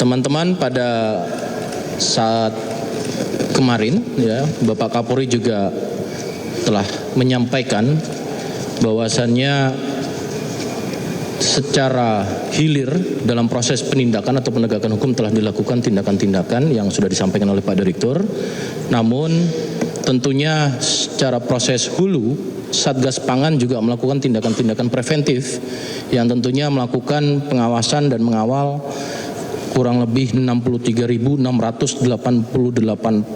teman-teman, pada saat kemarin ya Bapak Kapolri juga telah menyampaikan bahwasannya secara hilir dalam proses penindakan atau penegakan hukum telah dilakukan tindakan-tindakan yang sudah disampaikan oleh Pak Direktur. Namun tentunya secara proses hulu, Satgas Pangan juga melakukan tindakan-tindakan preventif yang tentunya melakukan pengawasan dan mengawal kurang lebih 63.688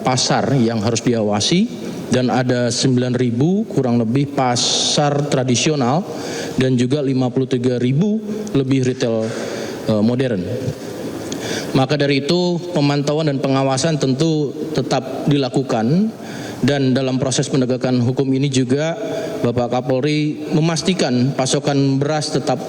pasar yang harus diawasi, dan ada 9.000 kurang lebih pasar tradisional dan juga 53.000 lebih retail modern. Maka dari itu pemantauan dan pengawasan tentu tetap dilakukan, dan dalam proses penegakan hukum ini juga Bapak Kapolri memastikan pasokan beras tetap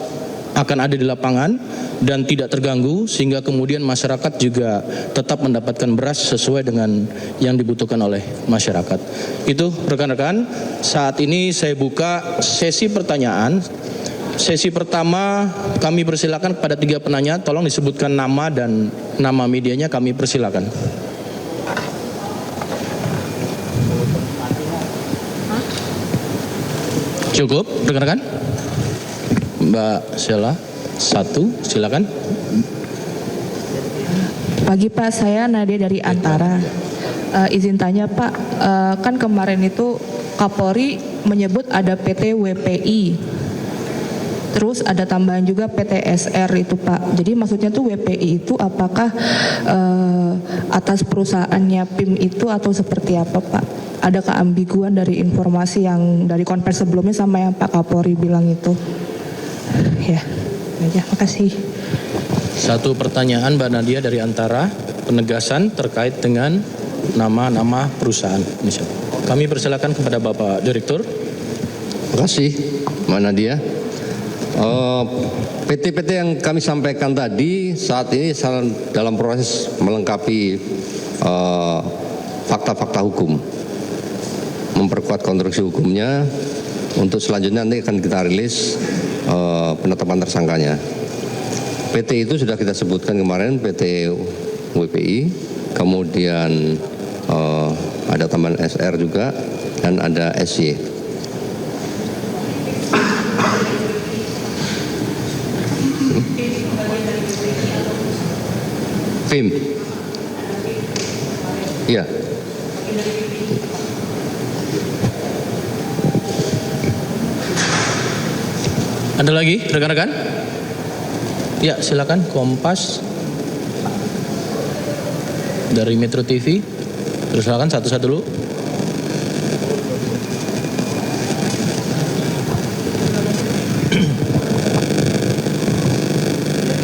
akan ada di lapangan dan tidak terganggu, sehingga kemudian masyarakat juga tetap mendapatkan beras sesuai dengan yang dibutuhkan oleh masyarakat. Itu rekan-rekan, saat ini saya buka sesi pertanyaan. Sesi pertama kami persilakan kepada 3 penanya, tolong disebutkan nama dan nama medianya, kami persilakan. Cukup rekan-rekan? Mbak Sheila, 1, silakan. Pagi Pak, saya Nadia dari Antara. Izin tanya Pak, kan kemarin itu Kapolri menyebut ada PT WPI, terus ada tambahan juga PT SR itu Pak. Jadi maksudnya tuh WPI itu apakah atas perusahaannya PIM itu atau seperti apa Pak? Ada keambiguan dari informasi yang dari konferensi sebelumnya sama yang Pak Kapolri bilang itu. Ya, aja. Makasih. 1 pertanyaan Mbak Nadia dari Antara, penegasan terkait dengan nama-nama perusahaan. Kami persilakan kepada Bapak Direktur. Terima kasih Mbak Nadia. PT-PT yang kami sampaikan tadi saat ini dalam proses melengkapi fakta-fakta hukum, memperkuat konstruksi hukumnya. Untuk selanjutnya nanti akan kita rilis penetapan tersangkanya. PT itu sudah kita sebutkan kemarin, PT WPI, kemudian ada tambahan SR juga, dan ada SY. PIM. Iya. Ada lagi rekan-rekan? Ya, silakan Kompas dari Metro TV. Terus silakan satu-satu dulu.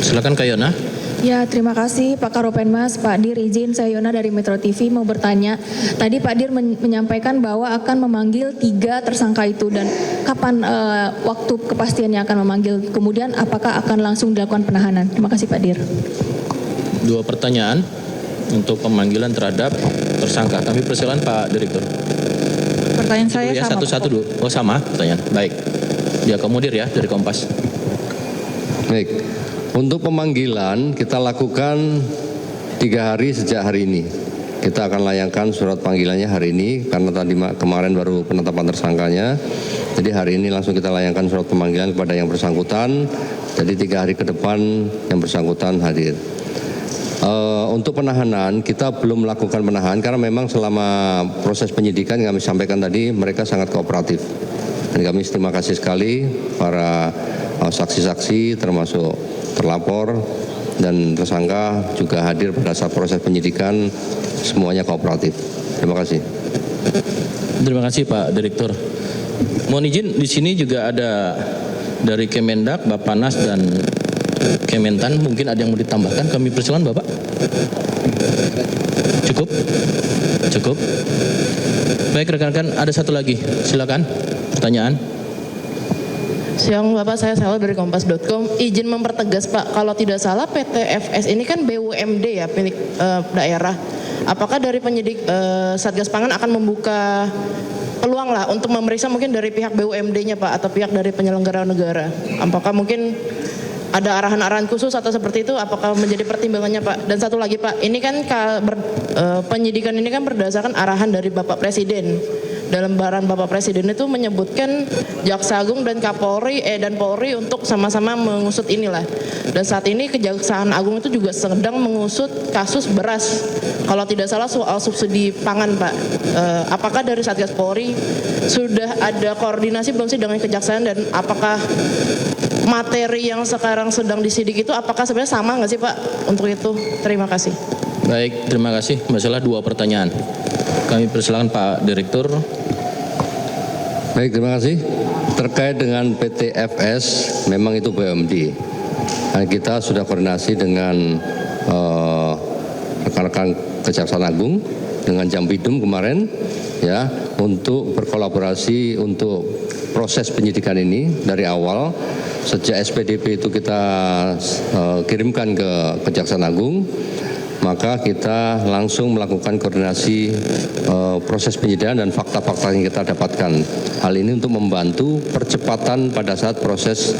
Silakan Kak Yona. Ya, terima kasih Pak Karopenmas, Pak Dir, izin saya Yona dari Metro TV mau bertanya. Tadi Pak Dir menyampaikan bahwa akan memanggil 3 tersangka itu, dan kapan waktu kepastiannya akan memanggil? Kemudian apakah akan langsung dilakukan penahanan? Terima kasih Pak Dir. 2 pertanyaan untuk pemanggilan terhadap tersangka. Kami persilakan Pak Direktur. Pertanyaan saya ya, sama. Satu-satu dulu. Oh sama pertanyaan. Baik. Diakomodir ya dari Kompas. Baik. Untuk pemanggilan kita lakukan 3 hari sejak hari ini. Kita akan layangkan surat panggilannya hari ini karena tadi kemarin baru penetapan tersangkanya. Jadi hari ini langsung kita layangkan surat pemanggilan kepada yang bersangkutan. Jadi 3 hari ke depan yang bersangkutan hadir. Untuk penahanan kita belum melakukan penahanan karena memang selama proses penyidikan yang kami sampaikan tadi mereka sangat kooperatif. Dan kami terima kasih sekali para saksi-saksi termasuk terlapor dan tersangka juga hadir pada saat proses penyidikan, semuanya kooperatif. Terima kasih. Terima kasih Pak Direktur. Mohon izin di sini juga ada dari Kemendak, Bappenas dan Kementan, mungkin ada yang mau ditambahkan, kami persilakan Bapak. Cukup? Cukup. Baik rekan-rekan, ada satu lagi, silakan pertanyaan. Siang Bapak, saya Sela dari Kompas.com. Izin mempertegas Pak, kalau tidak salah PT FS ini kan BUMD ya, milik daerah. Apakah dari penyidik Satgas Pangan akan membuka peluang lah untuk memeriksa mungkin dari pihak BUMD-nya Pak, atau pihak dari penyelenggara negara? Apakah mungkin ada arahan-arahan khusus atau seperti itu, apakah menjadi pertimbangannya Pak? Dan satu lagi Pak, ini kan penyidikan ini kan berdasarkan arahan dari Bapak Presiden. Dalam lembaran Bapak Presiden itu menyebutkan Jaksa Agung dan Kapolri dan Polri untuk sama-sama mengusut inilah. Dan saat ini Kejaksaan Agung itu juga sedang mengusut kasus beras. Kalau tidak salah soal subsidi pangan Pak. Apakah dari Satgas Polri sudah ada koordinasi belum sih dengan Kejaksaan, dan apakah materi yang sekarang sedang disidik itu apakah sebenarnya sama nggak sih Pak untuk itu? Terima kasih. Baik, terima kasih. Masalah 2 pertanyaan. Kami persilakan Pak Direktur. Baik, terima kasih. Terkait dengan PT FS, memang itu BUMD. Dan kita sudah koordinasi dengan rekan-rekan Kejaksaan Agung dengan Jampidum kemarin, ya, untuk berkolaborasi untuk proses penyidikan ini dari awal. Sejak SPDP itu kita kirimkan ke Kejaksaan Agung, maka kita langsung melakukan koordinasi proses penyidikan dan fakta-fakta yang kita dapatkan. Hal ini untuk membantu percepatan pada saat proses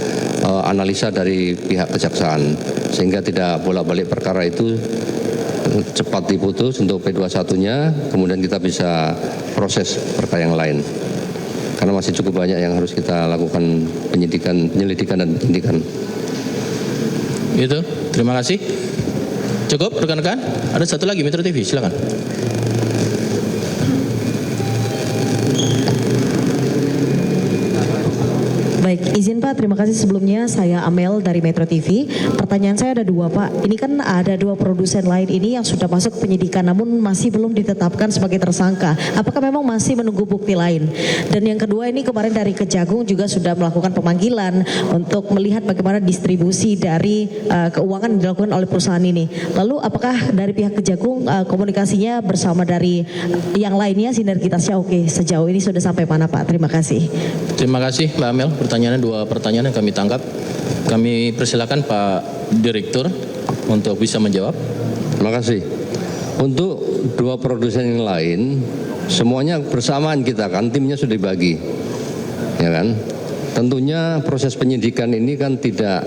analisa dari pihak kejaksaan, sehingga tidak bolak-balik perkara itu cepat diputus untuk P21-nya, kemudian kita bisa proses perkara yang lain. Karena masih cukup banyak yang harus kita lakukan penyelidikan dan penyidikan. Itu, terima kasih. Cukup rekan-rekan? Ada satu lagi Metro TV, silakan. Baik, izin Pak, terima kasih sebelumnya. Saya Amel dari Metro TV. Pertanyaan saya ada 2 Pak. Ini kan ada 2 produsen lain ini yang sudah masuk penyidikan namun masih belum ditetapkan sebagai tersangka. Apakah memang masih menunggu bukti lain? Dan yang kedua, ini kemarin dari Kejagung juga sudah melakukan pemanggilan untuk melihat bagaimana distribusi dari keuangan yang dilakukan oleh perusahaan ini. Lalu apakah dari pihak Kejagung komunikasinya bersama dari yang lainnya, sinergitasnya oke, sejauh ini sudah sampai mana Pak? Terima kasih. Terima kasih Mbak Amel. Pertanyaannya 2 pertanyaan yang kami tangkap. Kami persilakan Pak Direktur untuk bisa menjawab. Terima kasih. Untuk 2 produsen yang lain, semuanya bersamaan kita kan, timnya sudah dibagi, ya kan. Tentunya proses penyidikan ini kan tidak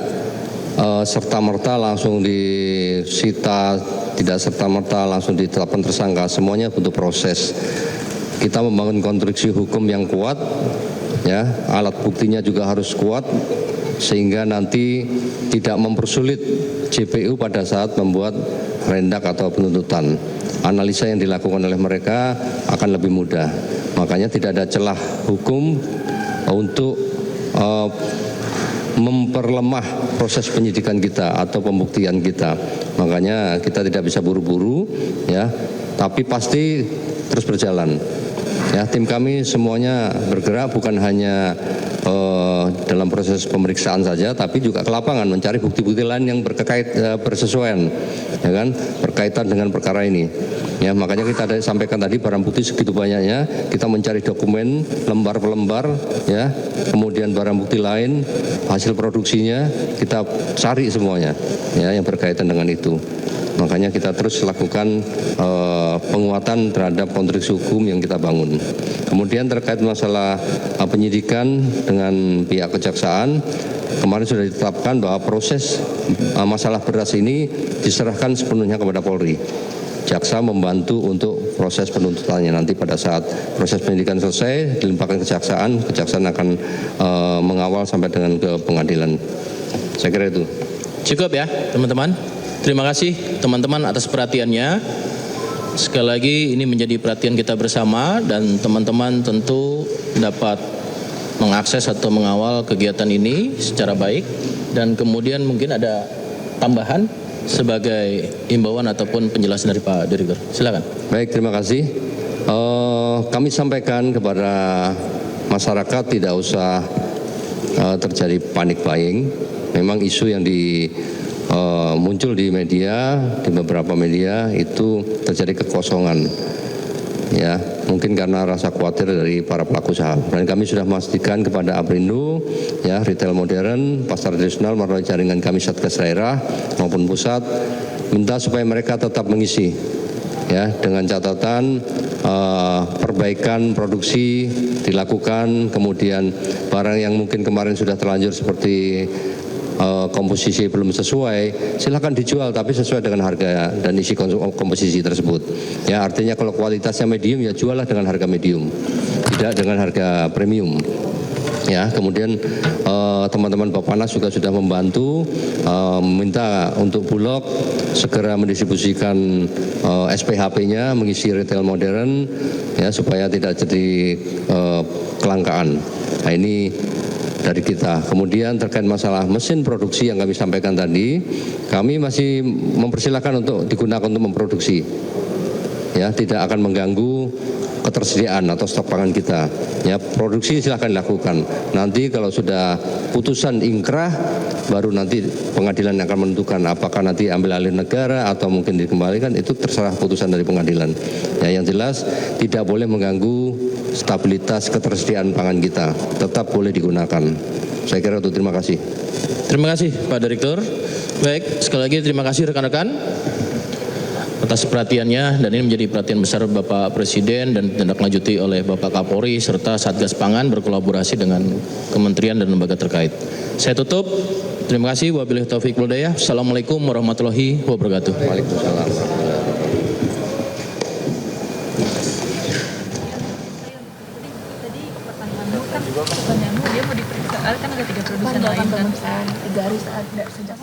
serta-merta langsung disita, tidak serta-merta langsung ditetapkan tersangka. Semuanya butuh proses. Kita membangun konstruksi hukum yang kuat, ya, alat buktinya juga harus kuat, sehingga nanti tidak mempersulit JPU pada saat membuat rendak atau penuntutan. Analisa yang dilakukan oleh mereka akan lebih mudah. Makanya tidak ada celah hukum untuk memperlemah proses penyidikan kita atau pembuktian kita. Makanya kita tidak bisa buru-buru, ya, tapi pasti terus berjalan. Ya, tim kami semuanya bergerak bukan hanya dalam proses pemeriksaan saja, tapi juga ke lapangan mencari bukti-bukti lain yang bersesuaian, ya kan, berkaitan dengan perkara ini. Ya, makanya kita sampaikan tadi barang bukti segitu banyaknya, kita mencari dokumen lembar per lembar, ya, kemudian barang bukti lain, hasil produksinya kita cari semuanya, ya, yang berkaitan dengan itu. Makanya kita terus lakukan penguatan terhadap konstruksi hukum yang kita bangun. Kemudian terkait masalah penyidikan dengan pihak kejaksaan, kemarin sudah ditetapkan bahwa proses masalah beras ini diserahkan sepenuhnya kepada Polri. Jaksa membantu untuk proses penuntutannya. Nanti pada saat proses penyidikan selesai dilimpahkan kejaksaan, kejaksaan akan mengawal sampai dengan ke pengadilan. Saya kira itu. Cukup ya teman-teman. Terima kasih teman-teman atas perhatiannya. Sekali lagi ini menjadi perhatian kita bersama dan teman-teman tentu dapat mengakses atau mengawal kegiatan ini secara baik. Dan kemudian mungkin ada tambahan sebagai imbauan ataupun penjelasan dari Pak Direktur. Silakan. Baik, terima kasih. Kami sampaikan kepada masyarakat tidak usah terjadi panic buying. Memang isu yang muncul di media, di beberapa media itu terjadi kekosongan, ya, mungkin karena rasa khawatir dari para pelaku usaha. Dan kami sudah memastikan kepada Aprindo, ya, retail modern, pasar tradisional melalui jaringan kami Satgas daerah maupun pusat, minta supaya mereka tetap mengisi, ya, dengan catatan perbaikan produksi dilakukan, kemudian barang yang mungkin kemarin sudah terlanjur seperti komposisi belum sesuai, silakan dijual tapi sesuai dengan harga dan isi komposisi tersebut. Ya, artinya kalau kualitasnya medium ya jualah dengan harga medium, tidak dengan harga premium. Ya, kemudian teman-teman Bappenas juga sudah membantu meminta untuk Bulog segera mendistribusikan SPHP-nya mengisi retail modern ya supaya tidak jadi kelangkaan. Nah, ini dari kita. Kemudian terkait masalah mesin produksi yang kami sampaikan tadi, kami masih mempersilahkan untuk digunakan untuk memproduksi. Ya, tidak akan mengganggu ketersediaan atau stok pangan kita. Ya, produksi silahkan dilakukan. Nanti kalau sudah putusan ingkrah, baru nanti pengadilan yang akan menentukan apakah nanti ambil alih negara atau mungkin dikembalikan, itu terserah putusan dari pengadilan. Ya, yang jelas tidak boleh mengganggu stabilitas ketersediaan pangan kita, tetap boleh digunakan. Saya kira itu, terima kasih. Terima kasih Pak Direktur. Baik, sekali lagi terima kasih rekan-rekan atas perhatiannya, dan ini menjadi perhatian besar Bapak Presiden dan ditindaklanjuti oleh Bapak Kapolri serta Satgas Pangan berkolaborasi dengan kementerian dan lembaga terkait. Saya tutup. Terima kasih. Wabillahi taufiq wal hidayah. Assalamualaikum warahmatullahi wabarakatuh. Waalaikumsalam. Pertanyaanmu dia mau diperiksa, kan ada 3 produsen lain kan. 3 hari sejak